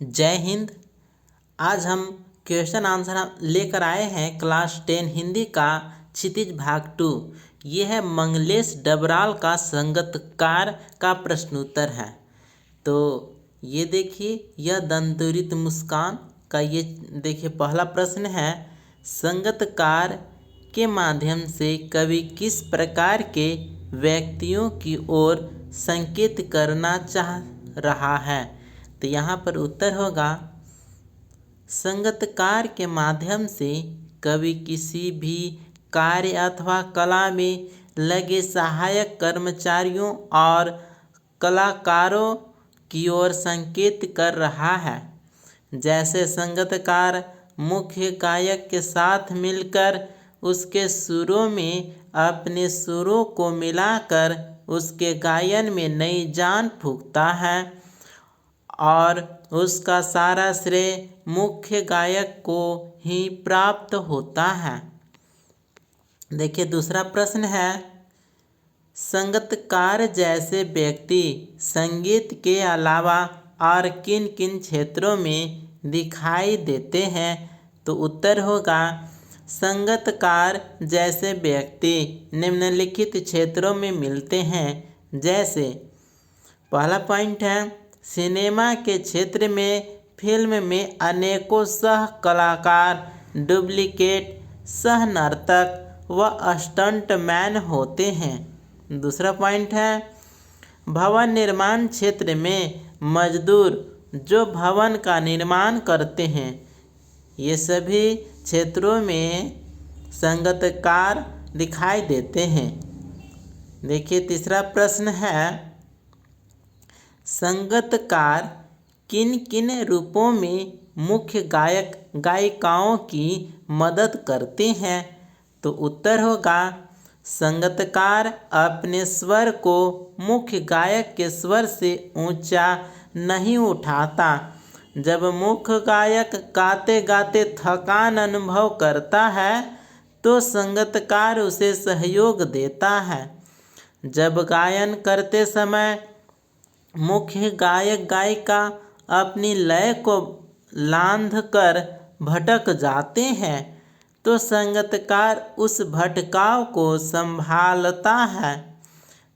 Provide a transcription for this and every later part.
जय हिंद। आज हम क्वेश्चन आंसर लेकर आए हैं क्लास 10 हिंदी का क्षितिज भाग 2। ये है मंगलेश डबराल का संगतकार का प्रश्नोत्तर है। तो ये देखिए, यह दंतुरित मुस्कान का ये देखिए पहला प्रश्न है। संगतकार के माध्यम से कवि किस प्रकार के व्यक्तियों की ओर संकेत करना चाह रहा है? तो यहाँ पर उत्तर होगा, संगतकार के माध्यम से कवि किसी भी कार्य अथवा कला में लगे सहायक कर्मचारियों और कलाकारों की ओर संकेत कर रहा है। जैसे संगतकार मुख्य गायक के साथ मिलकर उसके सुरों में अपने सुरों को मिलाकर उसके गायन में नई जान फूंकता है और उसका सारा श्रेय मुख्य गायक को ही प्राप्त होता है। देखिए दूसरा प्रश्न है, संगतकार जैसे व्यक्ति संगीत के अलावा और किन किन क्षेत्रों में दिखाई देते हैं? तो उत्तर होगा, संगतकार जैसे व्यक्ति निम्नलिखित क्षेत्रों में मिलते हैं। जैसे पहला पॉइंट है, सिनेमा के क्षेत्र में फिल्म में अनेकों सह कलाकार, डुप्लीकेट, सह नर्तक व स्टंटमैन होते हैं। दूसरा पॉइंट है, भवन निर्माण क्षेत्र में मजदूर जो भवन का निर्माण करते हैं, ये सभी क्षेत्रों में संगतकार दिखाई देते हैं। देखिए तीसरा प्रश्न है, संगतकार किन किन रूपों में मुख्य गायक गायिकाओं की मदद करते हैं? तो उत्तर होगा, संगतकार अपने स्वर को मुख्य गायक के स्वर से ऊंचा नहीं उठाता। जब मुख्य गायक गाते गाते थकान अनुभव करता है तो संगतकार उसे सहयोग देता है। जब गायन करते समय मुख्य गायक गायिका अपनी लय को लांघ कर भटक जाते हैं तो संगतकार उस भटकाव को संभालता है।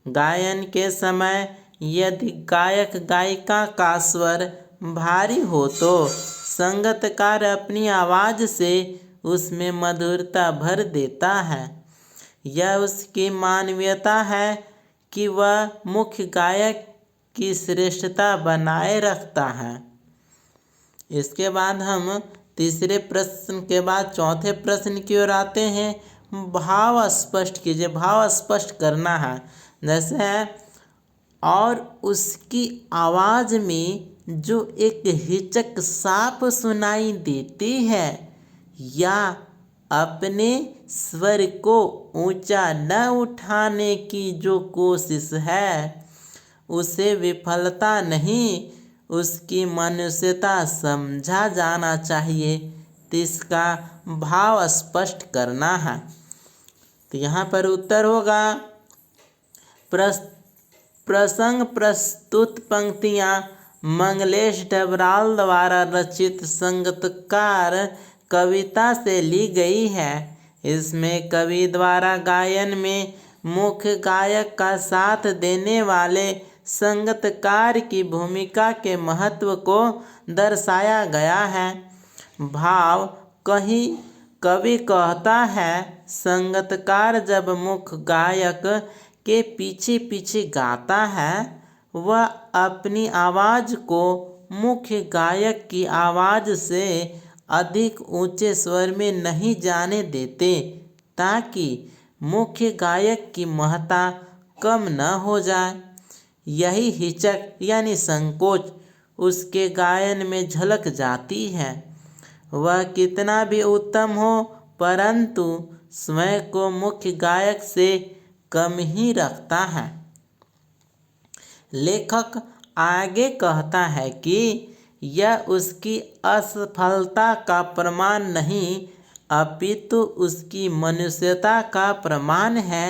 गायन के समय यदि गायक गायिका का स्वर भारी हो तो संगतकार अपनी आवाज़ से उसमें मधुरता भर देता है। यह उसकी मानवीयता है कि वह मुख्य गायक की श्रेष्ठता बनाए रखता है। इसके बाद हम तीसरे प्रश्न के बाद चौथे प्रश्न की ओर आते हैं। भाव स्पष्ट कीजिए, भाव स्पष्ट करना है। जैसे है, और उसकी आवाज़ में जो एक हिचक साफ सुनाई देती है या अपने स्वर को ऊंचा न उठाने की जो कोशिश है, उसे विफलता नहीं, उसकी मनुष्यता समझा जाना चाहिए। तो इसका भाव स्पष्ट करना है। तो यहाँ पर उत्तर होगा, प्रसंग प्रस्तुत पंक्तियाँ मंगलेश डबराल द्वारा रचित संगतकार कविता से ली गई है। इसमें कवि द्वारा गायन में मुख्य गायक का साथ देने वाले संगतकार की भूमिका के महत्व को दर्शाया गया है। भाव कहीं कवि कहता है, संगतकार जब मुख्य गायक के पीछे पीछे गाता है, वह अपनी आवाज़ को मुख्य गायक की आवाज़ से अधिक ऊंचे स्वर में नहीं जाने देते ताकि मुख्य गायक की महत्ता कम न हो जाए। यही हिचक यानी संकोच उसके गायन में झलक जाती है। वह कितना भी उत्तम हो परंतु स्वयं को मुख्य गायक से कम ही रखता है। लेखक आगे कहता है कि यह उसकी असफलता का प्रमाण नहीं अपितु उसकी मनुष्यता का प्रमाण है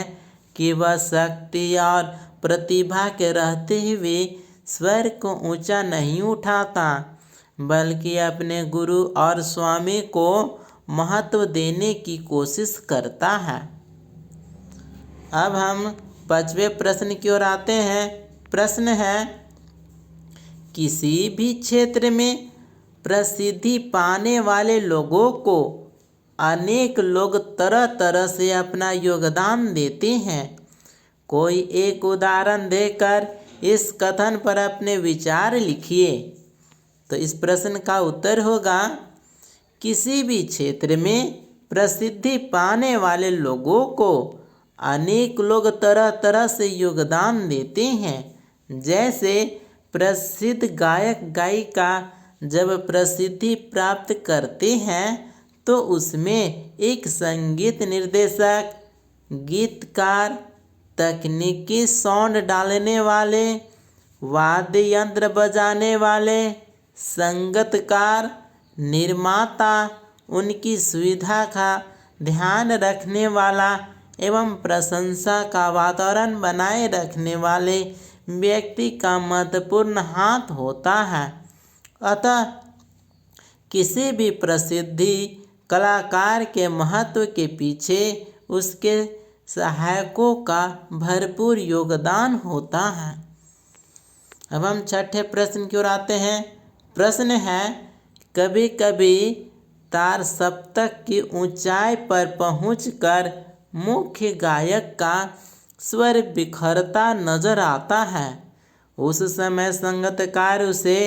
कि वह शक्ति और प्रतिभा के रहते हुए स्वर को ऊंचा नहीं उठाता। बल्कि अपने गुरु और स्वामी को महत्व देने की कोशिश करता है। अब हम 5वें प्रश्न की ओर आते हैं। प्रश्न है, किसी भी क्षेत्र में प्रसिद्धि पाने वाले लोगों को अनेक लोग तरह तरह से अपना योगदान देते हैं। कोई एक उदाहरण देकर इस कथन पर अपने विचार लिखिए। तो इस प्रश्न का उत्तर होगा, किसी भी क्षेत्र में प्रसिद्धि पाने वाले लोगों को अनेक लोग तरह तरह से योगदान देते हैं। जैसे प्रसिद्ध गायक गायिका जब प्रसिद्धि प्राप्त करते हैं तो उसमें एक संगीत निर्देशक, गीतकार, तकनीकी साउंड डालने वाले, वाद्य यंत्र बजाने वाले, संगीतकार, निर्माता, उनकी सुविधा का ध्यान रखने वाला एवं प्रशंसा का वातावरण बनाए रखने वाले व्यक्ति का महत्वपूर्ण हाथ होता है। अतः किसी भी प्रसिद्धि कलाकार के महत्व के पीछे उसके सहायकों का भरपूर योगदान होता है। अब हम 6ठे प्रश्न की ओर आते हैं। प्रश्न है, कभी कभी तार सप्तक की ऊंचाई पर पहुंचकर मुख्य गायक का स्वर बिखरता नजर आता है। उस समय संगीतकार उसे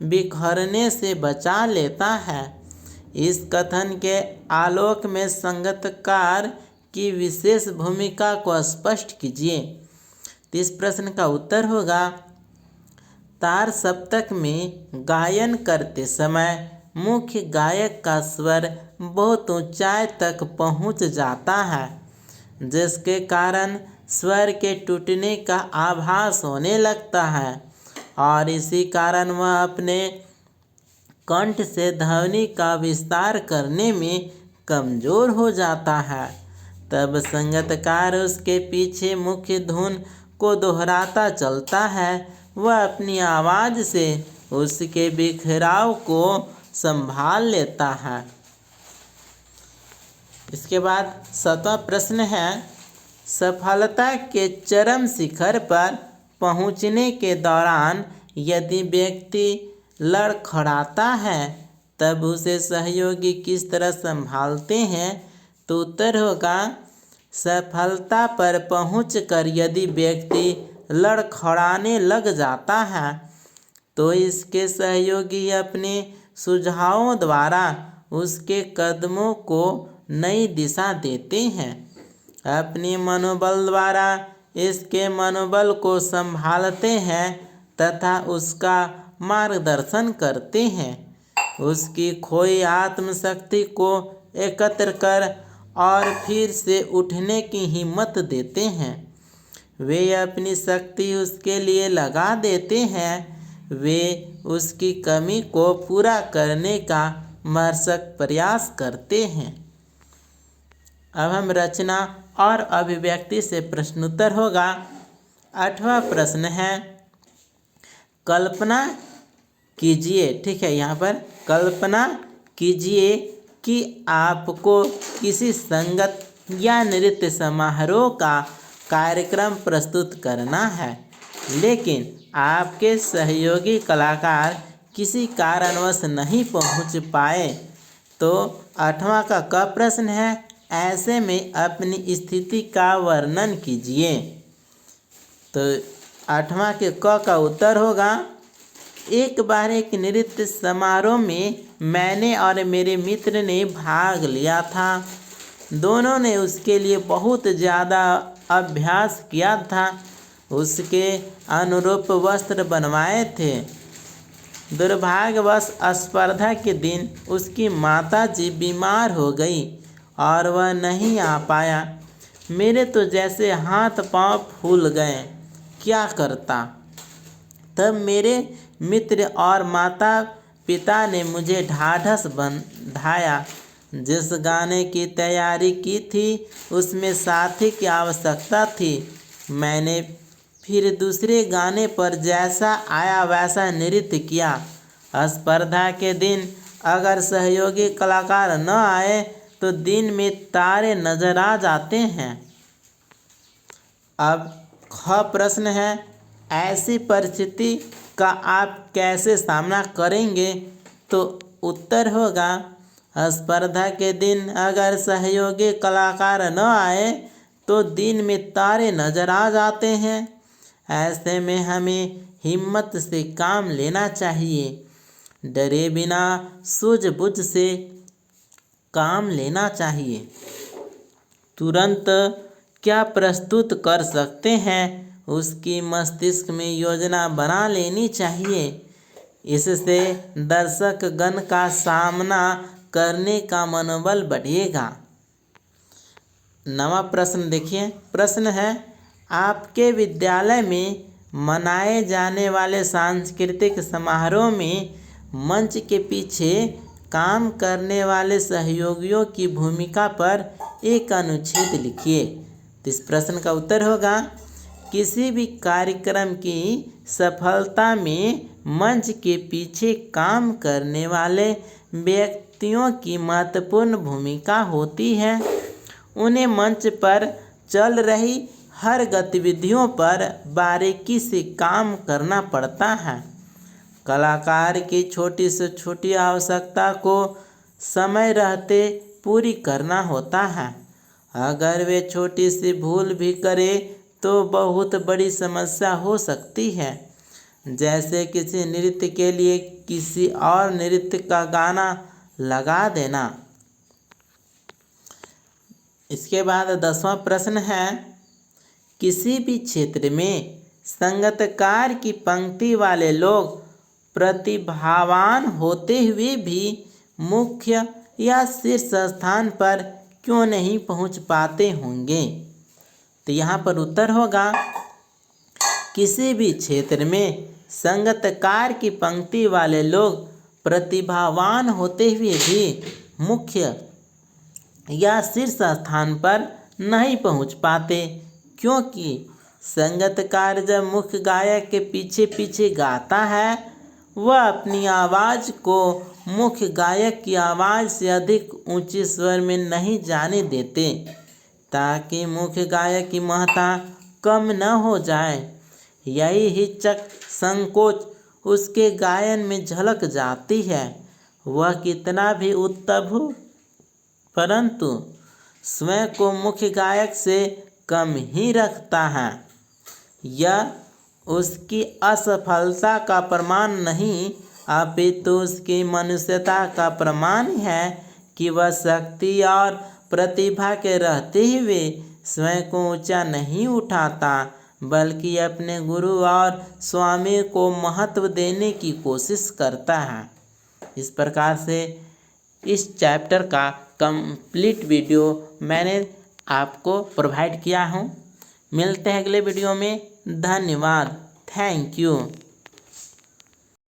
बिखरने से बचा लेता है। इस कथन के आलोक में संगीतकार की विशेष भूमिका को स्पष्ट कीजिए। तो इस प्रश्न का उत्तर होगा, तार सप्तक में गायन करते समय मुख्य गायक का स्वर बहुत ऊंचाई तक पहुंच जाता है, जिसके कारण स्वर के टूटने का आभास होने लगता है और इसी कारण वह अपने कंठ से ध्वनि का विस्तार करने में कमज़ोर हो जाता है। तब संगीतकार उसके पीछे मुख्य धुन को दोहराता चलता है। वह अपनी आवाज़ से उसके बिखराव को संभाल लेता है। इसके बाद 7वां प्रश्न है, सफलता के चरम शिखर पर पहुंचने के दौरान यदि व्यक्ति लड़खड़ाता है तब उसे सहयोगी किस तरह संभालते हैं। तो उत्तर होगा, सफलता पर पहुंचकर यदि व्यक्ति लड़खड़ाने लग जाता है तो इसके सहयोगी अपने सुझावों द्वारा उसके कदमों को नई दिशा देते हैं। अपने मनोबल द्वारा इसके मनोबल को संभालते हैं तथा उसका मार्गदर्शन करते हैं। उसकी खोई आत्मशक्ति को एकत्र कर और फिर से उठने की हिम्मत देते हैं। वे अपनी शक्ति उसके लिए लगा देते हैं। वे उसकी कमी को पूरा करने का भरसक प्रयास करते हैं। अब हम रचना और अभिव्यक्ति से प्रश्नोत्तर होगा। 8वां प्रश्न है, कल्पना कीजिए, ठीक है, यहाँ पर कल्पना कीजिए कि आपको किसी संगीत या नृत्य समारोह का कार्यक्रम प्रस्तुत करना है, लेकिन आपके सहयोगी कलाकार किसी कारणवश नहीं पहुंच पाए। तो 8वां का क प्रश्न है, ऐसे में अपनी स्थिति का वर्णन कीजिए। तो 8वां के क का उत्तर होगा, एक बार एक नृत्य समारोह में मैंने और मेरे मित्र ने भाग लिया था। दोनों ने उसके लिए बहुत ज़्यादा अभ्यास किया था। उसके अनुरूप वस्त्र बनवाए थे। दुर्भाग्यवश स्पर्धा के दिन उसकी माताजी बीमार हो गई और वह नहीं आ पाया। मेरे तो जैसे हाथ पांव फूल गए, क्या करता। तब मेरे मित्र और माता पिता ने मुझे ढाढ़स बंधाया। जिस गाने की तैयारी की थी उसमें साथी की आवश्यकता थी। मैंने फिर दूसरे गाने पर जैसा आया वैसा नृत्य किया स्पर्धा के दिन अगर सहयोगी कलाकार न आए तो दिन में तारे नजर आ जाते हैं। अब ख प्रश्न है, ऐसी परिस्थिति का आप कैसे सामना करेंगे? तो उत्तर होगा, स्पर्धा के दिन अगर सहयोगी कलाकार न आए तो दिन में तारे नजर आ जाते हैं। ऐसे में हमें हिम्मत से काम लेना चाहिए, डरे बिना सूझबूझ से काम लेना चाहिए। तुरंत क्या प्रस्तुत कर सकते हैं उसकी मस्तिष्क में योजना बना लेनी चाहिए। इससे दर्शक गण का सामना करने का मनोबल बढ़ेगा। 9वां प्रश्न देखिए। प्रश्न है, आपके विद्यालय में मनाए जाने वाले सांस्कृतिक समारोह में मंच के पीछे काम करने वाले सहयोगियों की भूमिका पर एक अनुच्छेद लिखिए। तो इस प्रश्न का उत्तर होगा, किसी भी कार्यक्रम की सफलता में मंच के पीछे काम करने वाले व्यक्तियों की महत्वपूर्ण भूमिका होती है। उन्हें मंच पर चल रही हर गतिविधियों पर बारीकी से काम करना पड़ता है। कलाकार की छोटी से छोटी आवश्यकता को समय रहते पूरी करना होता है। अगर वे छोटी सी भूल भी करे तो बहुत बड़ी समस्या हो सकती है, जैसे किसी नृत्य के लिए किसी और नृत्य का गाना लगा देना। इसके बाद 10वां प्रश्न है, किसी भी क्षेत्र में संगीतकार की पंक्ति वाले लोग प्रतिभावान होते हुए भी मुख्य या शीर्ष स्थान पर क्यों नहीं पहुंच पाते होंगे? तो यहाँ पर उत्तर होगा, किसी भी क्षेत्र में संगीतकार की पंक्ति वाले लोग प्रतिभावान होते हुए भी मुख्य या शीर्ष स्थान पर नहीं पहुंच पाते, क्योंकि संगीतकार जब मुख्य गायक के पीछे पीछे गाता है वह अपनी आवाज़ को मुख्य गायक की आवाज़ से अधिक ऊंचे स्वर में नहीं जाने देते, ताकि मुख्य गायक की महत्ता कम न हो जाए। यही हिचक संकोच उसके गायन में झलक जाती है। वह कितना भी उत्तम हो, परंतु स्वयं को मुख्य गायक से कम ही रखता है। यह उसकी असफलता का प्रमाण नहीं, अपितु उसकी मनुष्यता का प्रमाण है कि वह शक्ति और प्रतिभा के रहते हुए स्वयं को ऊंचा नहीं उठाता, बल्कि अपने गुरु और स्वामी को महत्व देने की कोशिश करता है। इस प्रकार से इस चैप्टर का कंप्लीट वीडियो मैंने आपको प्रोवाइड किया हूँ। मिलते हैं अगले वीडियो में। धन्यवाद। Thank you.